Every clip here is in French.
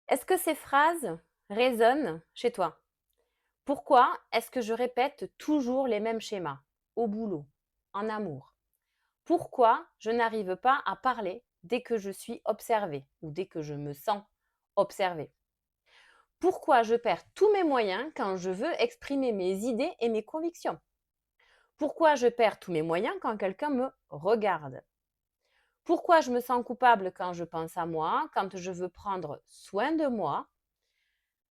Est-ce que ces phrases résonnent chez toi? Pourquoi est-ce que je répète toujours les mêmes schémas? Au boulot, en amour? Pourquoi je n'arrive pas à parler dès que je suis observée ou dès que je me sens observée? Pourquoi je perds tous mes moyens quand je veux exprimer mes idées et mes convictions? Pourquoi je perds tous mes moyens quand quelqu'un me regarde? Pourquoi je me sens coupable quand je pense à moi, quand je veux prendre soin de moi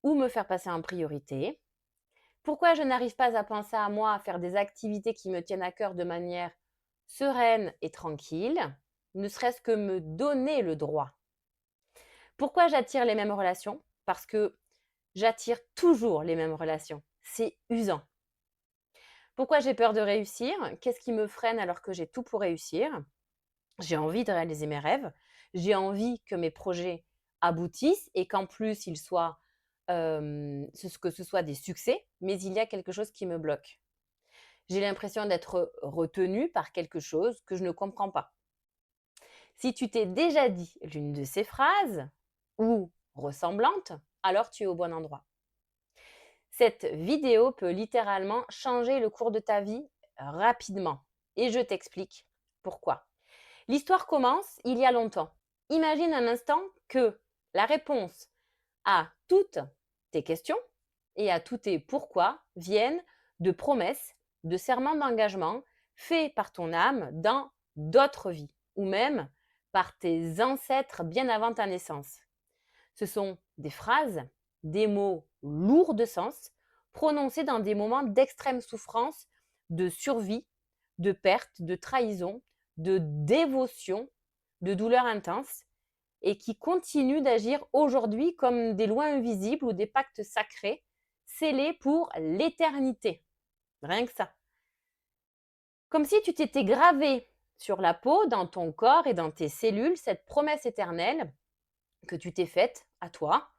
ou me faire passer en priorité? Pourquoi je n'arrive pas à penser à moi, à faire des activités qui me tiennent à cœur de manière sereine et tranquille, ne serait-ce que me donner le droit? Pourquoi j'attire les mêmes relations? Parce que j'attire toujours les mêmes relations. C'est usant. Pourquoi j'ai peur de réussir? Qu'est-ce qui me freine alors que j'ai tout pour réussir? J'ai envie de réaliser mes rêves. J'ai envie que mes projets aboutissent et qu'en plus ils soient, que ce soit des succès, mais il y a quelque chose qui me bloque. J'ai l'impression d'être retenue par quelque chose que je ne comprends pas. Si tu t'es déjà dit l'une de ces phrases ou ressemblantes, alors tu es au bon endroit. Cette vidéo peut littéralement changer le cours de ta vie rapidement et je t'explique pourquoi. L'histoire commence il y a longtemps. Imagine un instant que la réponse à toutes tes questions et à tous tes pourquoi viennent de promesses, de serments d'engagement faits par ton âme dans d'autres vies ou même par tes ancêtres bien avant ta naissance. Ce sont des phrases, des mots lourds de sens, prononcés dans des moments d'extrême souffrance, de survie, de perte, de trahison, de dévotion, de douleur intense, et qui continuent d'agir aujourd'hui comme des lois invisibles ou des pactes sacrés, scellés pour l'éternité. Rien que ça. Comme si tu t'étais gravé sur la peau, dans ton corps et dans tes cellules, cette promesse éternelle que tu t'es faite à toi,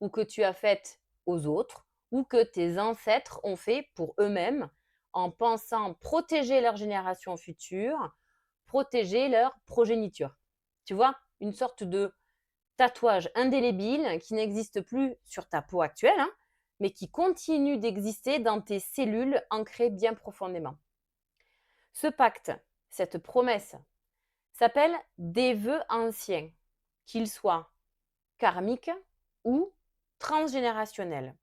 ou que tu as faite aux autres, ou que tes ancêtres ont fait pour eux-mêmes, en pensant protéger leur génération future, protéger leur progéniture. Tu vois, une sorte de tatouage indélébile qui n'existe plus sur ta peau actuelle, hein, mais qui continue d'exister dans tes cellules ancrées bien profondément. Ce pacte, cette promesse, s'appelle des vœux anciens, qu'ils soient karmiques ou transgénérationnels.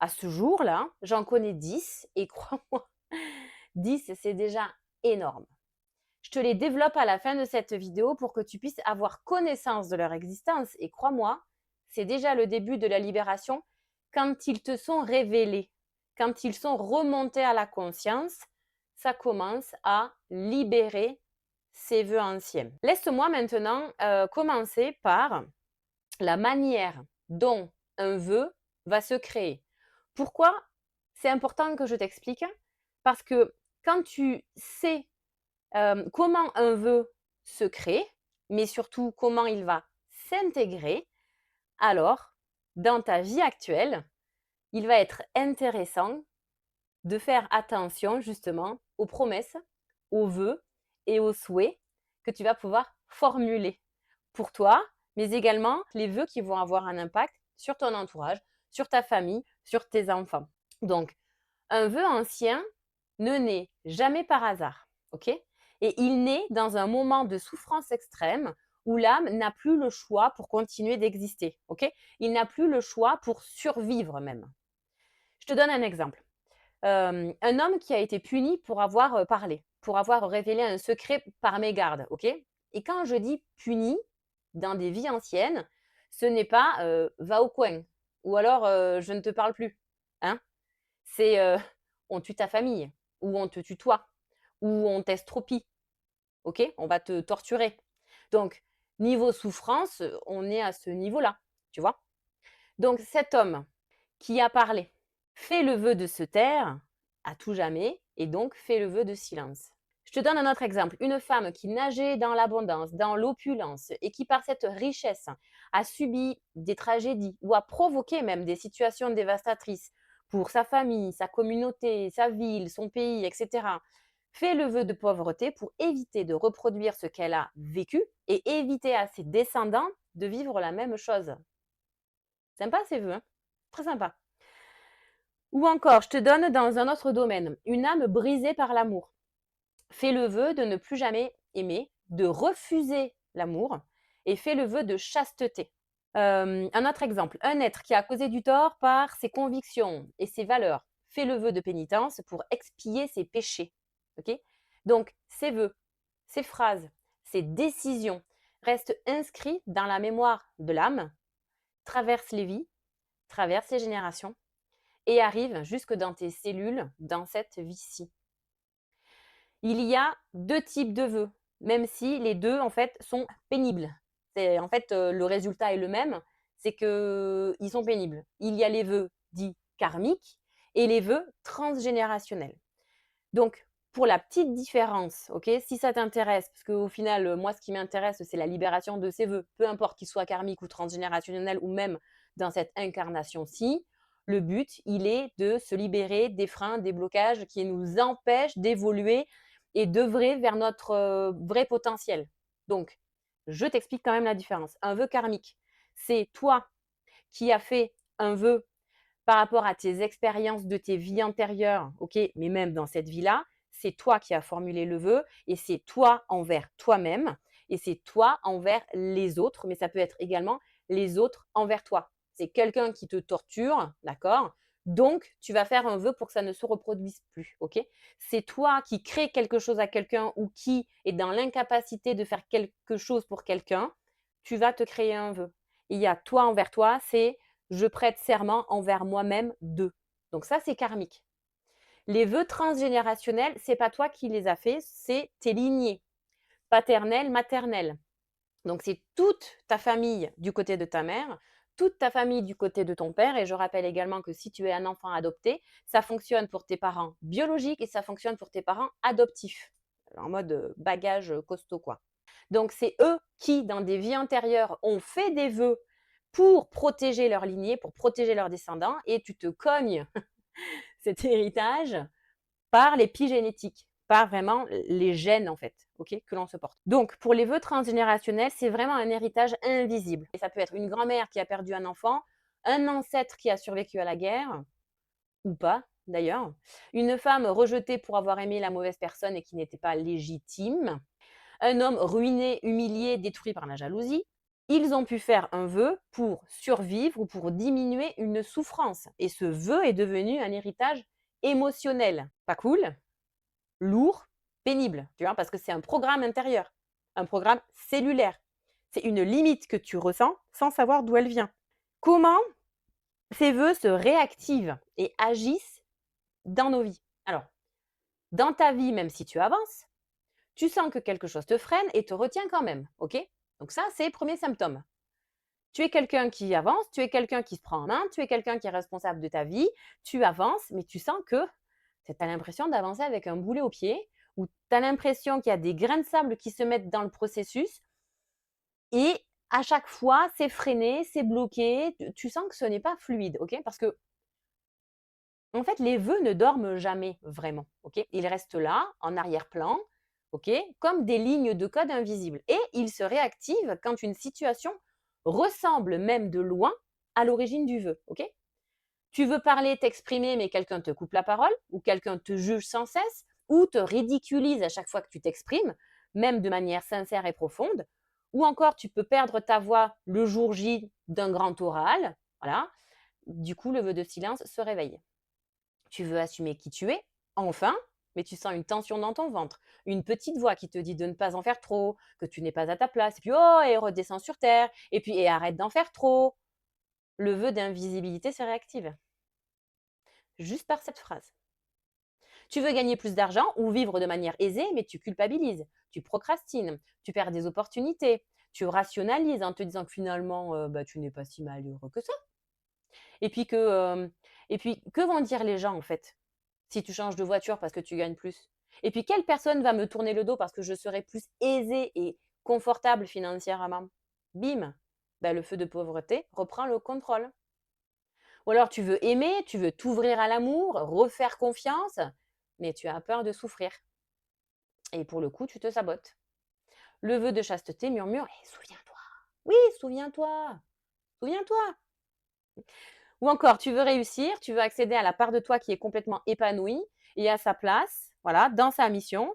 À ce jour-là, j'en connais 10 et crois-moi, 10 c'est déjà énorme. Je te les développe à la fin de cette vidéo pour que tu puisses avoir connaissance de leur existence et crois-moi, c'est déjà le début de la libération quand ils te sont révélés, quand ils sont remontés à la conscience, ça commence à libérer ces vœux anciens. Laisse-moi maintenant commencer par la manière dont un vœu va se créer. Pourquoi c'est important que je t'explique? Parce que quand tu sais comment un vœu se crée, mais surtout comment il va s'intégrer, alors dans ta vie actuelle, il va être intéressant de faire attention justement aux promesses, aux vœux et aux souhaits que tu vas pouvoir formuler pour toi, mais également les vœux qui vont avoir un impact sur ton entourage, sur ta famille, sur tes enfants. Donc, un vœu ancien ne naît jamais par hasard, ok? Et il naît dans un moment de souffrance extrême où l'âme n'a plus le choix pour continuer d'exister, ok? Il n'a plus le choix pour survivre même. Je te donne un exemple. Un homme qui a été puni pour avoir parlé, pour avoir révélé un secret par mégarde, ok? Et quand je dis puni dans des vies anciennes, ce n'est pas va au coin ou alors je ne te parle plus, hein? C'est on tue ta famille ou on te tutoie ou on t'estropie, ok? On va te torturer. Donc, niveau souffrance, on est à ce niveau-là, tu vois? Donc, cet homme qui a parlé fait le vœu de se taire à tout jamais et donc fait le vœu de silence. Je te donne un autre exemple. Une femme qui nageait dans l'abondance, dans l'opulence et qui par cette richesse a subi des tragédies ou a provoqué même des situations dévastatrices pour sa famille, sa communauté, sa ville, son pays, etc., fait le vœu de pauvreté pour éviter de reproduire ce qu'elle a vécu et éviter à ses descendants de vivre la même chose. Sympa ces vœux, hein? Très sympa. Ou encore, je te donne dans un autre domaine, une âme brisée par l'amour. Fais le vœu de ne plus jamais aimer, de refuser l'amour et fais le vœu de chasteté. Un autre exemple, un être qui a causé du tort par ses convictions et ses valeurs fait le vœu de pénitence pour expier ses péchés. Ok. Donc, ces vœux, ces phrases, ces décisions restent inscrits dans la mémoire de l'âme, traversent les vies, traversent les générations et arrivent jusque dans tes cellules dans cette vie-ci. Il y a 2 types de vœux, même si les 2 en fait sont pénibles. C'est en fait, le résultat est le même, c'est qu'ils sont pénibles. Il y a les vœux dits karmiques et les vœux transgénérationnels. Donc pour la petite différence, OK, si ça t'intéresse, parce qu'au final, moi ce qui m'intéresse, c'est la libération de ces vœux, peu importe qu'ils soient karmiques ou transgénérationnels ou même dans cette incarnation-ci, le but, il est de se libérer des freins, des blocages qui nous empêchent d'évoluer et d'œuvrer vers notre, vrai potentiel. Donc, je t'explique quand même la différence. Un vœu karmique, c'est toi qui as fait un vœu par rapport à tes expériences de tes vies antérieures, OK, mais même dans cette vie-là, c'est toi qui as formulé le vœu et c'est toi envers toi-même et c'est toi envers les autres, mais ça peut être également les autres envers toi. C'est quelqu'un qui te torture, d'accord? Donc, tu vas faire un vœu pour que ça ne se reproduise plus, OK? C'est toi qui crée quelque chose à quelqu'un ou qui est dans l'incapacité de faire quelque chose pour quelqu'un, tu vas te créer un vœu. Il y a toi envers toi, c'est je prête serment envers moi-même de. Donc ça, c'est karmique. Les vœux transgénérationnels, c'est pas toi qui les as faits, c'est tes lignées paternelles, maternelles. Donc c'est toute ta famille du côté de ta mère, toute ta famille du côté de ton père. Et je rappelle également que si tu es un enfant adopté, ça fonctionne pour tes parents biologiques et ça fonctionne pour tes parents adoptifs. En mode bagage costaud, quoi. Donc c'est eux qui, dans des vies antérieures, ont fait des vœux pour protéger leur lignée, pour protéger leurs descendants, et tu te cognes cet héritage par l'épigénétique, par vraiment les gènes en fait, ok, que l'on se porte. Donc pour les vœux transgénérationnels, c'est vraiment un héritage invisible. Et ça peut être une grand-mère qui a perdu un enfant, un ancêtre qui a survécu à la guerre, ou pas d'ailleurs, une femme rejetée pour avoir aimé la mauvaise personne et qui n'était pas légitime, un homme ruiné, humilié, détruit par la jalousie. Ils ont pu faire un vœu pour survivre ou pour diminuer une souffrance. Et ce vœu est devenu un héritage émotionnel. Pas cool, lourd, pénible, tu vois, parce que c'est un programme intérieur, un programme cellulaire. C'est une limite que tu ressens sans savoir d'où elle vient. Comment ces vœux se réactivent et agissent dans nos vies? Alors, dans ta vie, même si tu avances, tu sens que quelque chose te freine et te retient quand même, ok? Donc ça, c'est le premier symptôme. Tu es quelqu'un qui avance, tu es quelqu'un qui se prend en main, tu es quelqu'un qui est responsable de ta vie, tu avances, mais tu sens que tu as l'impression d'avancer avec un boulet au pied, ou tu as l'impression qu'il y a des grains de sable qui se mettent dans le processus, et à chaque fois, c'est freiné, c'est bloqué, tu sens que ce n'est pas fluide, ok? Parce que, en fait, les vœux ne dorment jamais vraiment, ok? Ils restent là, en arrière-plan, ok? Comme des lignes de code invisibles. Et ils se réactivent quand une situation ressemble même de loin à l'origine du vœu, ok? Tu veux parler, t'exprimer, mais quelqu'un te coupe la parole, ou quelqu'un te juge sans cesse, ou te ridiculise à chaque fois que tu t'exprimes, même de manière sincère et profonde, ou encore tu peux perdre ta voix le jour J d'un grand oral, voilà. Du coup, le vœu de silence se réveille. Tu veux assumer qui tu es, enfin, mais tu sens une tension dans ton ventre, une petite voix qui te dit de ne pas en faire trop, que tu n'es pas à ta place, et puis oh, et redescends sur terre, et puis et arrête d'en faire trop. Le vœu d'invisibilité se réactive, juste par cette phrase. Tu veux gagner plus d'argent ou vivre de manière aisée, mais tu culpabilises, tu procrastines, tu perds des opportunités, tu rationalises en te disant que finalement, bah, tu n'es pas si malheureux que ça. Et puis que, que vont dire les gens en fait si tu changes de voiture parce que tu gagnes plus? Et puis quelle personne va me tourner le dos parce que je serai plus aisée et confortable financièrement? Bim! Bah, le feu de pauvreté reprend le contrôle. Ou alors tu veux aimer, tu veux t'ouvrir à l'amour, refaire confiance, mais tu as peur de souffrir. Et pour le coup, tu te sabotes. Le vœu de chasteté murmure: «Eh, souviens-toi! Oui, souviens-toi! Souviens-toi! Ou encore, tu veux réussir, tu veux accéder à la part de toi qui est complètement épanouie et à sa place, voilà, dans sa mission,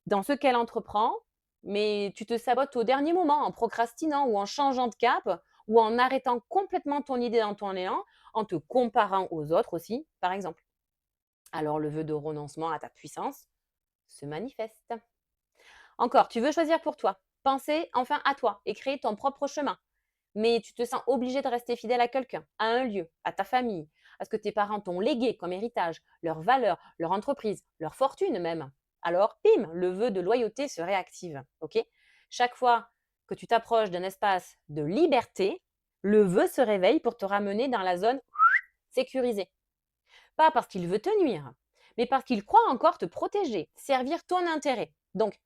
dans ce qu'elle entreprend, mais tu te sabotes au dernier moment en procrastinant ou en changeant de cap ou en arrêtant complètement ton idée dans ton néant, en te comparant aux autres aussi, par exemple. Alors le vœu de renoncement à ta puissance se manifeste. Encore, tu veux choisir pour toi, penser enfin à toi et créer ton propre chemin. Mais tu te sens obligé de rester fidèle à quelqu'un, à un lieu, à ta famille, à ce que tes parents t'ont légué comme héritage, leurs valeurs, leur entreprise, leur fortune même. Alors, bim, le vœu de loyauté se réactive. Ok. Chaque fois que tu t'approches d'un espace de liberté, le vœu se réveille pour te ramener dans la zone sécurisée. Pas parce qu'il veut te nuire, mais parce qu'il croit encore te protéger, servir ton intérêt. Donc,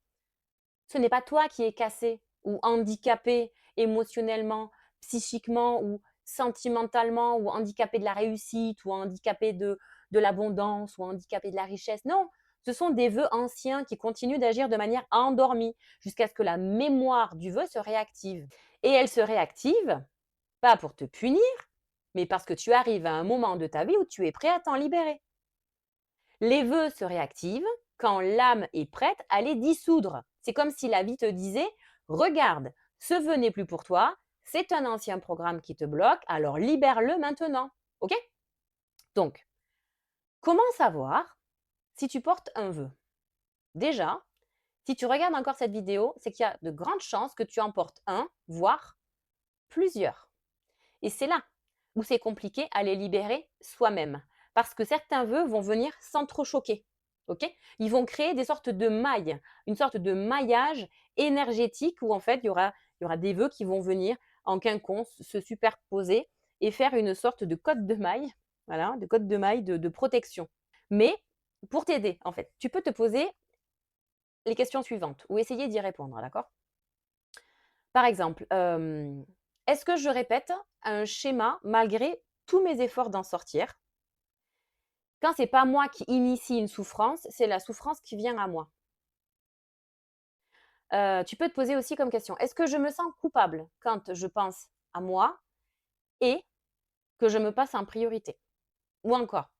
ce n'est pas toi qui es cassé ou handicapé émotionnellement, psychiquement ou sentimentalement ou handicapé de la réussite ou handicapé de l'abondance ou handicapé de la richesse. Non, ce sont des vœux anciens qui continuent d'agir de manière endormie jusqu'à ce que la mémoire du vœu se réactive. Et elle se réactive pas pour te punir, mais parce que tu arrives à un moment de ta vie où tu es prêt à t'en libérer. Les vœux se réactivent quand l'âme est prête à les dissoudre. C'est comme si la vie te disait, regarde, ce vœu n'est plus pour toi, c'est un ancien programme qui te bloque, alors libère-le maintenant. OK? Donc, comment savoir si tu portes un vœu? Déjà, si tu regardes encore cette vidéo, c'est qu'il y a de grandes chances que tu en portes un, voire plusieurs. Et c'est là où c'est compliqué à les libérer soi-même. Parce que certains vœux vont venir sans trop choquer. Ok. Ils vont créer des sortes de mailles, une sorte de maillage énergétique où en fait il y aura des vœux qui vont venir en quinconce se superposer et faire une sorte de code de maille, voilà, de code de maille de protection. Mais pour t'aider, en fait, tu peux te poser les questions suivantes ou essayer d'y répondre, d'accord? Par exemple, est-ce que je répète un schéma malgré tous mes efforts d'en sortir? Quand c'est pas moi qui initie une souffrance, c'est la souffrance qui vient à moi. Tu peux te poser aussi comme question: est-ce que je me sens coupable quand je pense à moi et que je me passe en priorité? Ou encore,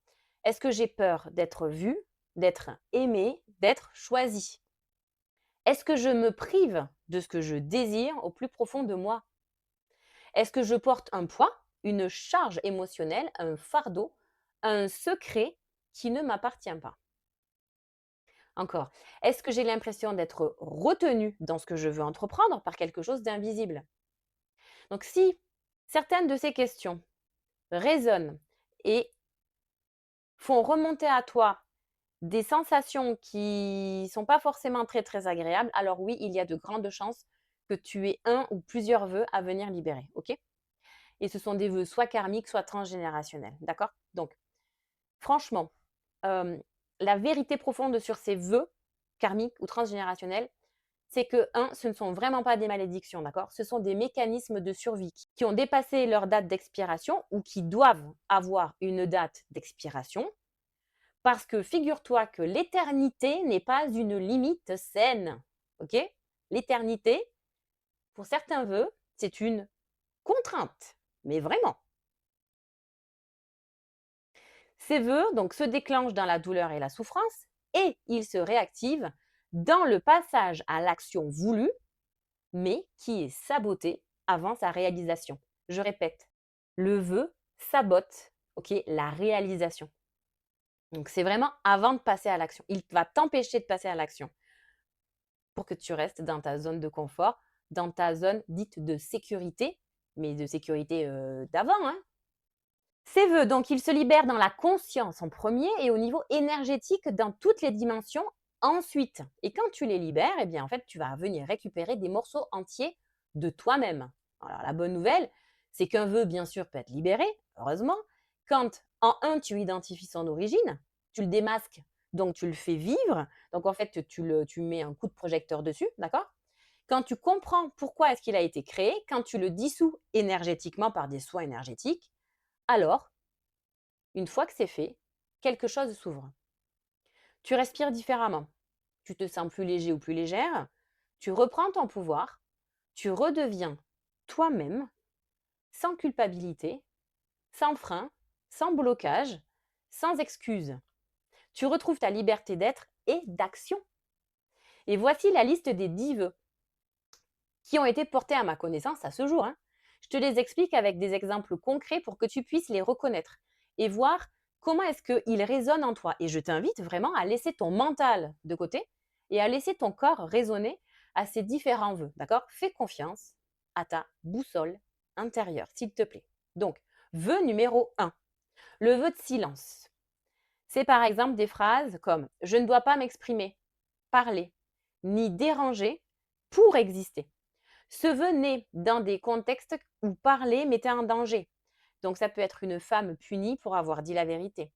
est-ce que j'ai peur d'être vue, d'être aimée, d'être choisie? Est-ce que je me prive de ce que je désire au plus profond de moi? Est-ce que je porte un poids, une charge émotionnelle, un fardeau, un secret qui ne m'appartient pas? Encore, est-ce que j'ai l'impression d'être retenue dans ce que je veux entreprendre par quelque chose d'invisible? Donc si certaines de ces questions résonnent et font remonter à toi des sensations qui ne sont pas forcément très très agréables, alors oui, il y a de grandes chances que tu aies un ou plusieurs vœux à venir libérer. OK? Et ce sont des vœux soit karmiques, soit transgénérationnels. D'accord? Donc, franchement, la vérité profonde sur ces vœux karmiques ou transgénérationnels, c'est que, un, ce ne sont vraiment pas des malédictions, d'accord? Ce sont des mécanismes de survie qui ont dépassé leur date d'expiration ou qui doivent avoir une date d'expiration parce que figure-toi que l'éternité n'est pas une limite saine, OK? L'éternité, pour certains vœux, c'est une contrainte, mais vraiment. Ces vœux donc se déclenchent dans la douleur et la souffrance et ils se réactivent dans le passage à l'action voulue, mais qui est sabotée avant sa réalisation. Je répète, le vœu sabote, ok, la réalisation. Donc c'est vraiment avant de passer à l'action. Il va t'empêcher de passer à l'action pour que tu restes dans ta zone de confort, dans ta zone dite de sécurité, mais de sécurité d'avant, hein. Ces vœux, donc, ils se libèrent dans la conscience en premier et au niveau énergétique dans toutes les dimensions ensuite. Et quand tu les libères, eh bien, en fait, tu vas venir récupérer des morceaux entiers de toi-même. Alors, la bonne nouvelle, c'est qu'un vœu, bien sûr, peut être libéré, heureusement, quand, en un, tu identifies son origine, tu le démasques, donc tu le fais vivre, donc en fait, tu mets un coup de projecteur dessus, d'accord? Quand tu comprends pourquoi est-ce qu'il a été créé, quand tu le dissous énergétiquement par des soins énergétiques, alors, une fois que c'est fait, quelque chose s'ouvre. Tu respires différemment. Tu te sens plus léger ou plus légère. Tu reprends ton pouvoir. Tu redeviens toi-même, sans culpabilité, sans frein, sans blocage, sans excuse. Tu retrouves ta liberté d'être et d'action. Et voici la liste des 10 vœux qui ont été portés à ma connaissance à ce jour, hein. Je te les explique avec des exemples concrets pour que tu puisses les reconnaître et voir comment est-ce qu'ils résonnent en toi. Et je t'invite vraiment à laisser ton mental de côté et à laisser ton corps résonner à ces différents vœux. D'accord? Fais confiance à ta boussole intérieure, s'il te plaît. Donc, vœu numéro 1, le vœu de silence. C'est par exemple des phrases comme je ne dois pas m'exprimer, parler, ni déranger pour exister. Ce vœu naît dans des contextes où parler mettait en danger. Donc ça peut être une femme punie pour avoir dit la vérité,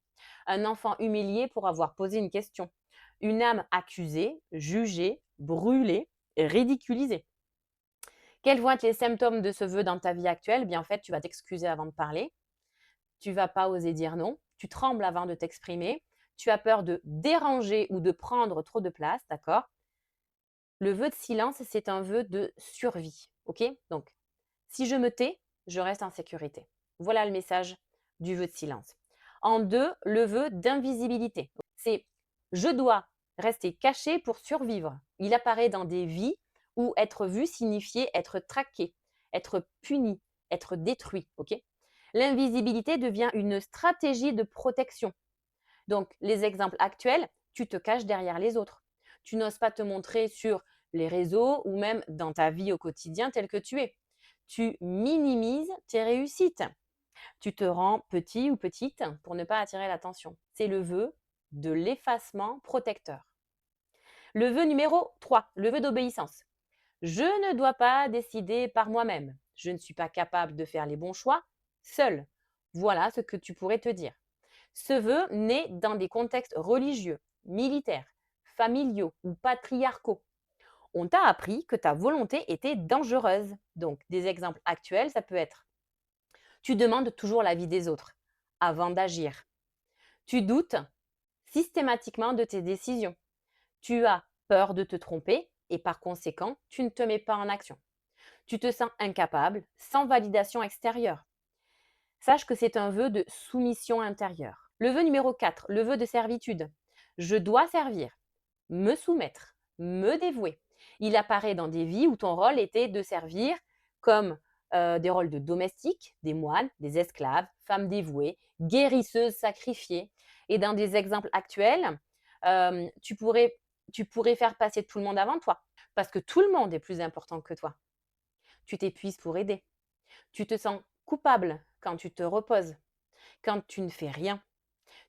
un enfant humilié pour avoir posé une question, une âme accusée, jugée, brûlée, ridiculisée. Quels vont être les symptômes de ce vœu dans ta vie actuelle? Bien en fait, tu vas t'excuser avant de parler, tu vas pas oser dire non, tu trembles avant de t'exprimer, tu as peur de déranger ou de prendre trop de place, d'accord? Le vœu de silence, c'est un vœu de survie, ok? Donc, si je me tais, je reste en sécurité. Voilà le message du vœu de silence. En deux, le vœu d'invisibilité. C'est je dois rester caché pour survivre. Il apparaît dans des vies où être vu signifiait être traqué, être puni, être détruit, ok? L'invisibilité devient une stratégie de protection. Donc, les exemples actuels, tu te caches derrière les autres. Tu n'oses pas te montrer sur les réseaux ou même dans ta vie au quotidien tel que tu es. Tu minimises tes réussites. Tu te rends petit ou petite pour ne pas attirer l'attention. C'est le vœu de l'effacement protecteur. Le vœu numéro 3, le vœu d'obéissance. Je ne dois pas décider par moi-même. Je ne suis pas capable de faire les bons choix seul. Voilà ce que tu pourrais te dire. Ce vœu naît dans des contextes religieux, militaires, familiaux ou patriarcaux. On t'a appris que ta volonté était dangereuse. Donc, des exemples actuels, ça peut être tu demandes toujours l'avis des autres avant d'agir. Tu doutes systématiquement de tes décisions. Tu as peur de te tromper et par conséquent, tu ne te mets pas en action. Tu te sens incapable, sans validation extérieure. Sache que c'est un vœu de soumission intérieure. Le vœu numéro 4, le vœu de servitude. Je dois servir, me soumettre, me dévouer. Il apparaît dans des vies où ton rôle était de servir comme des rôles de domestiques, des moines, des esclaves, femmes dévouées, guérisseuses sacrifiées. Et dans des exemples actuels, tu pourrais faire passer tout le monde avant toi parce que tout le monde est plus important que toi. Tu t'épuises pour aider. Tu te sens coupable quand tu te reposes, quand tu ne fais rien.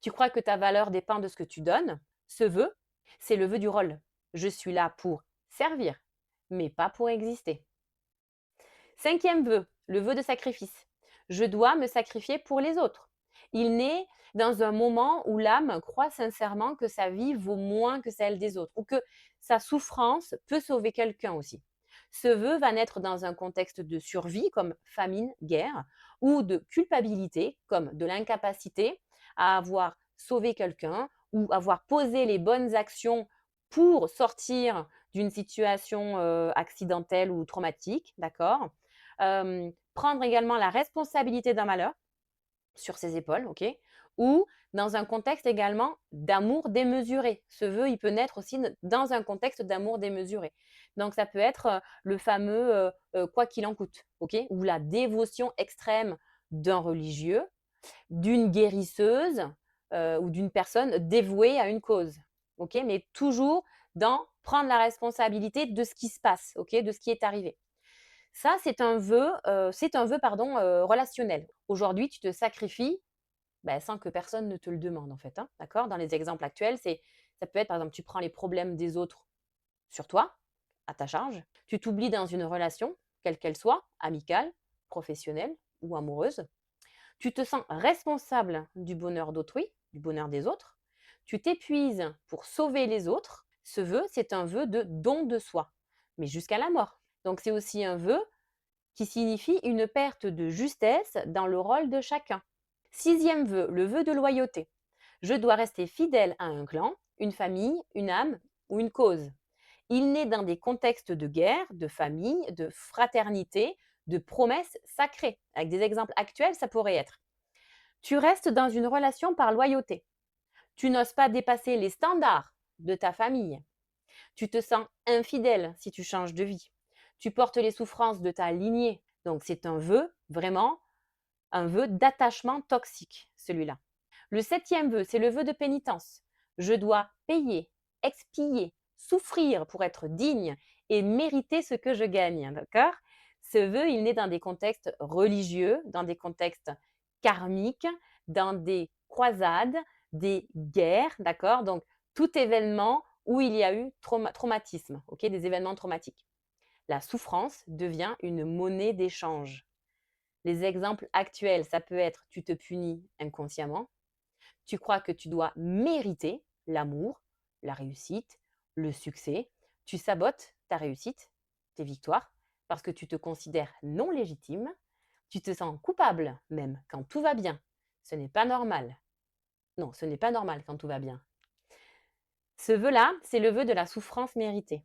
Tu crois que ta valeur dépend de ce que tu donnes. Ce vœu, c'est le vœu du rôle. Je suis là pour servir, mais pas pour exister. Cinquième vœu, le vœu de sacrifice. Je dois me sacrifier pour les autres. Il naît dans un moment où l'âme croit sincèrement que sa vie vaut moins que celle des autres ou que sa souffrance peut sauver quelqu'un aussi. Ce vœu va naître dans un contexte de survie comme famine, guerre, ou de culpabilité comme de l'incapacité à avoir sauvé quelqu'un ou avoir posé les bonnes actions pour sortir d'une situation accidentelle ou traumatique, d'accord? Prendre également la responsabilité d'un malheur sur ses épaules, ok? Ou dans un contexte également d'amour démesuré. Ce vœu, il peut naître aussi dans un contexte d'amour démesuré. Donc, ça peut être le fameux quoi qu'il en coûte, ok? Ou la dévotion extrême d'un religieux, d'une guérisseuse ou d'une personne dévouée à une cause, ok? Mais toujours dans prendre la responsabilité de ce qui se passe, ok? De ce qui est arrivé. Ça, c'est un vœu pardon, relationnel. Aujourd'hui, tu te sacrifies, sans que personne ne te le demande en fait, hein, d'accord? Dans les exemples actuels, ça peut être par exemple, tu prends les problèmes des autres sur toi, à ta charge. Tu t'oublies dans une relation, quelle qu'elle soit, amicale, professionnelle ou amoureuse. Tu te sens responsable du bonheur d'autrui, du bonheur des autres. Tu t'épuises pour sauver les autres. Ce vœu, c'est un vœu de don de soi, mais jusqu'à la mort. Donc c'est aussi un vœu qui signifie une perte de justesse dans le rôle de chacun. Sixième vœu, le vœu de loyauté. Je dois rester fidèle à un clan, une famille, une âme ou une cause. Il naît dans des contextes de guerre, de famille, de fraternité, de promesses sacrées. Avec des exemples actuels, ça pourrait être Tu restes dans une relation par loyauté. Tu n'oses pas dépasser les standards de ta famille. Tu te sens infidèle si tu changes de vie. Tu portes les souffrances de ta lignée. Donc c'est un vœu, vraiment, un vœu d'attachement toxique, celui-là. Le septième vœu, c'est le vœu de pénitence. Je dois payer, expier, souffrir pour être digne et mériter ce que je gagne, d'accord? Ce vœu, il naît dans des contextes religieux, dans des contextes karmiques, dans des croisades, des guerres, d'accord? Donc, tout événement où il y a eu traumatisme, ok? Des événements traumatiques. La souffrance devient une monnaie d'échange. Les exemples actuels, ça peut être tu te punis inconsciemment, tu crois que tu dois mériter l'amour, la réussite, le succès, tu sabotes ta réussite, tes victoires, parce que tu te considères non légitime, tu te sens coupable même quand tout va bien. Ce n'est pas normal. Non, ce n'est pas normal quand tout va bien. Ce vœu-là, c'est le vœu de la souffrance méritée.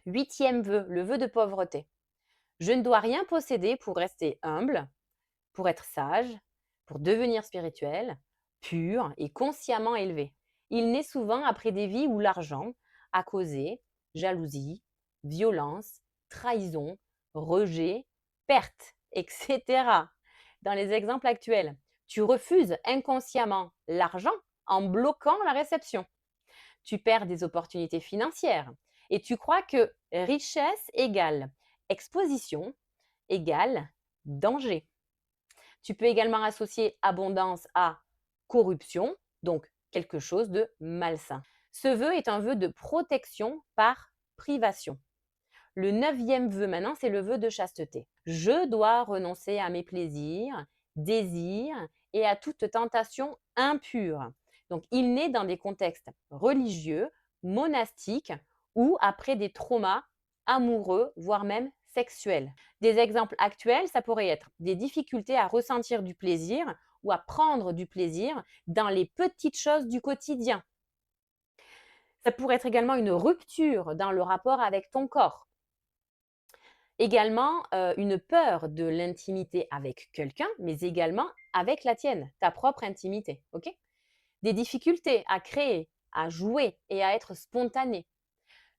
Huitième vœu, le vœu de pauvreté. Je ne dois rien posséder pour rester humble, pour être sage, pour devenir spirituel, pur et consciemment élevé. Il naît souvent après des vies où l'argent a causé jalousie, violence, trahison, rejet, perte, etc. Dans les exemples actuels, tu refuses inconsciemment l'argent en bloquant la réception. Tu perds des opportunités financières et tu crois que richesse égale exposition égale danger. Tu peux également associer abondance à corruption, donc quelque chose de malsain. Ce vœu est un vœu de protection par privation. Le neuvième vœu maintenant, c'est le vœu de chasteté. Je dois renoncer à mes plaisirs, désirs et à toute tentation impure. Donc, il naît dans des contextes religieux, monastiques ou après des traumas amoureux, voire même sexuels. Des exemples actuels, ça pourrait être des difficultés à ressentir du plaisir ou à prendre du plaisir dans les petites choses du quotidien. Ça pourrait être également une rupture dans le rapport avec ton corps. Également, une peur de l'intimité avec quelqu'un, mais également avec la tienne, ta propre intimité, OK? Des difficultés à créer, à jouer et à être spontané.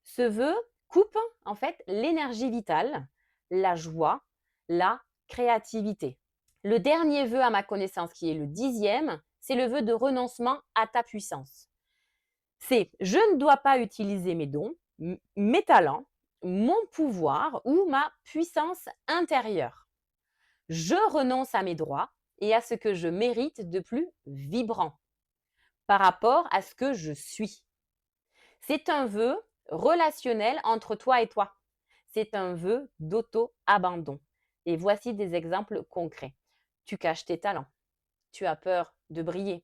Ce vœu coupe, en fait, l'énergie vitale, la joie, la créativité. Le dernier vœu à ma connaissance, qui est le 10e, c'est le vœu de renoncement à ta puissance. C'est je ne dois pas utiliser mes dons, mes talents, mon pouvoir ou ma puissance intérieure. Je renonce à mes droits et à ce que je mérite de plus vibrant par rapport à ce que je suis. C'est un vœu relationnel entre toi et toi. C'est un vœu d'auto-abandon. Et voici des exemples concrets. Tu caches tes talents. Tu as peur de briller.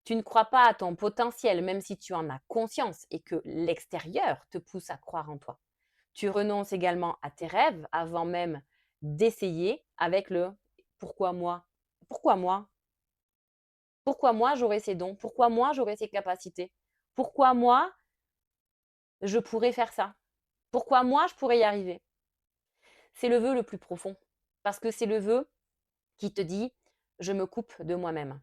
Tu ne crois pas à ton potentiel, même si tu en as conscience et que l'extérieur te pousse à croire en toi. Tu renonces également à tes rêves avant même d'essayer avec le pourquoi moi? Pourquoi moi? Pourquoi moi j'aurais ces dons? Pourquoi moi j'aurais ces capacités? Pourquoi moi je pourrais faire ça? Pourquoi moi je pourrais y arriver? C'est le vœu le plus profond parce que c'est le vœu qui te dit je me coupe de moi-même.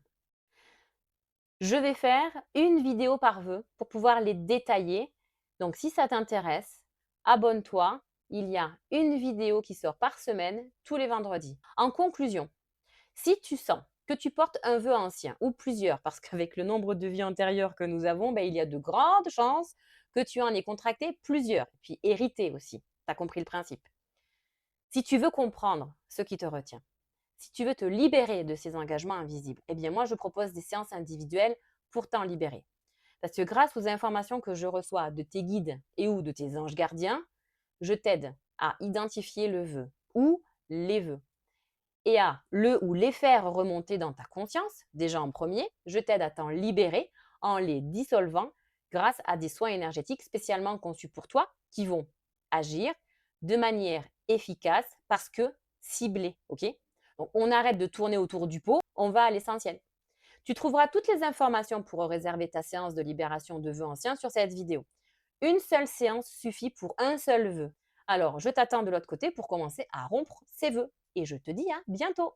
Je vais faire une vidéo par vœu pour pouvoir les détailler. Donc si ça t'intéresse, abonne-toi. Il y a une vidéo qui sort par semaine tous les vendredis. En conclusion, si tu sens que tu portes un vœu ancien ou plusieurs, parce qu'avec le nombre de vies antérieures que nous avons, il y a de grandes chances que tu en aies contracté plusieurs, et puis hérité aussi. Tu as compris le principe. Si tu veux comprendre ce qui te retient, si tu veux te libérer de ces engagements invisibles, eh bien moi je propose des séances individuelles pour t'en libérer. Parce que grâce aux informations que je reçois de tes guides et ou de tes anges gardiens, je t'aide à identifier le vœu ou les vœux et à le ou les faire remonter dans ta conscience, déjà en premier. Je t'aide à t'en libérer en les dissolvant grâce à des soins énergétiques spécialement conçus pour toi qui vont agir de manière efficace parce que ciblés, ok? Donc, on arrête de tourner autour du pot, on va à l'essentiel. Tu trouveras toutes les informations pour réserver ta séance de libération de vœux anciens sur cette vidéo. Une seule séance suffit pour un seul vœu. Alors, je t'attends de l'autre côté pour commencer à rompre ces vœux. Et je te dis à bientôt.